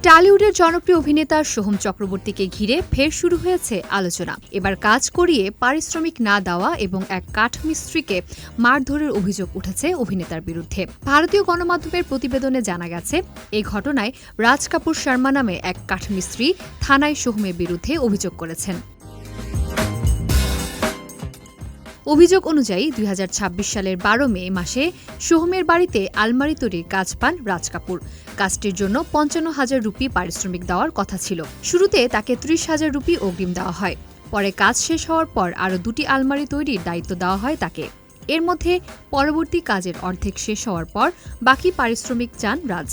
টালিউডের জনপ্রিয় অভিনেতা সোহম চক্রবর্তীকে ঘিরে ফের শুরু হয়েছে আলোচনা। এবার কাজ করিয়ে পারিশ্রমিক না দেওয়া এবং এক কাঠমিস্ত্রিকে মারধরের অভিযোগ উঠেছে অভিনেতার বিরুদ্ধে। ভারতীয় গণমাধ্যমের প্রতিবেদনে জানা গেছে, এই ঘটনায় রাজ কাপুর শর্মা নামে এক কাঠমিস্ত্রি থানায় সোহমের বিরুদ্ধে অভিযোগ করেছেন। অভিযোগ অনুযায়ী ২০২৬ সালের ১২ মে মাসে সোহমের বাড়িতে আলমারি তৈরির কাজ পান রাজ কাপুর। কাজটির জন্য ৫৫,০০০ রুপি পারিশ্রমিক দেওয়ার কথা ছিল। শুরুতে তাকে ৩০,০০০ রুপি অগ্রিম দেওয়া হয়। পরে কাজ শেষ হওয়ার পর আরও ২টি আলমারি তৈরির দায়িত্ব দেওয়া হয় তাকে। এর মধ্যে পরবর্তী কাজের অর্ধেক শেষ হওয়ার পর বাকি পারিশ্রমিক চান রাজ।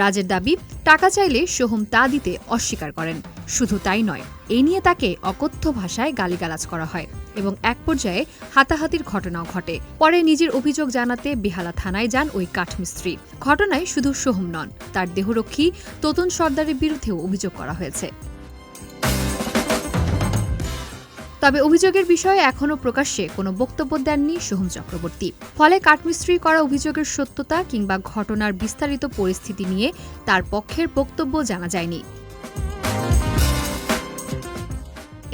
রাজের দাবি, টাকা চাইলে সোহম তা দিতে অস্বীকার করেন। শুধু তাই নয়, এ নিয়ে তাকে অকথ্য ভাষায় গালিগালাজ করা হয় এবং এক পর্যায়ে হাতাহাতির ঘটনাও ঘটে। পরে নিজের অভিযোগ জানাতে বেহালা থানায় যান ওই কাঠমিস্ত্রি। ঘটনায় শুধু সোহম নন, তার দেহরক্ষী তোতন সর্দারের বিরুদ্ধেও অভিযোগ করা হয়েছে। তবে অভিযোগের বিষয়ে এখনও প্রকাশ্যে কোনো বক্তব্য দেননি সোহম চক্রবর্তী। ফলে কাঠমিস্ত্রি করা অভিযোগের সত্যতা কিংবা ঘটনার বিস্তারিত পরিস্থিতি নিয়ে তার পক্ষের বক্তব্য জানা যায়নি।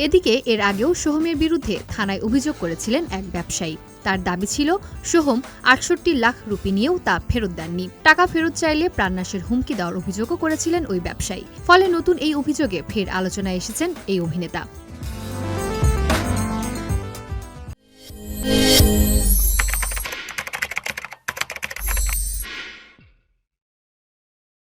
এদিকে এর আগেও সোহমের বিরুদ্ধে থানায় অভিযোগ করেছিলেন এক ব্যবসায়ী। তার দাবি ছিল, সোহম ৬৮ লাখ রুপি নিয়েও তা ফেরত দেননি। টাকা ফেরত চাইলে প্রাণনাশের হুমকি দেওয়ার অভিযোগও করেছিলেন ওই ব্যবসায়ী। ফলে নতুন এই অভিযোগে ফের আলোচনায় এসেছেন এই অভিনেতা।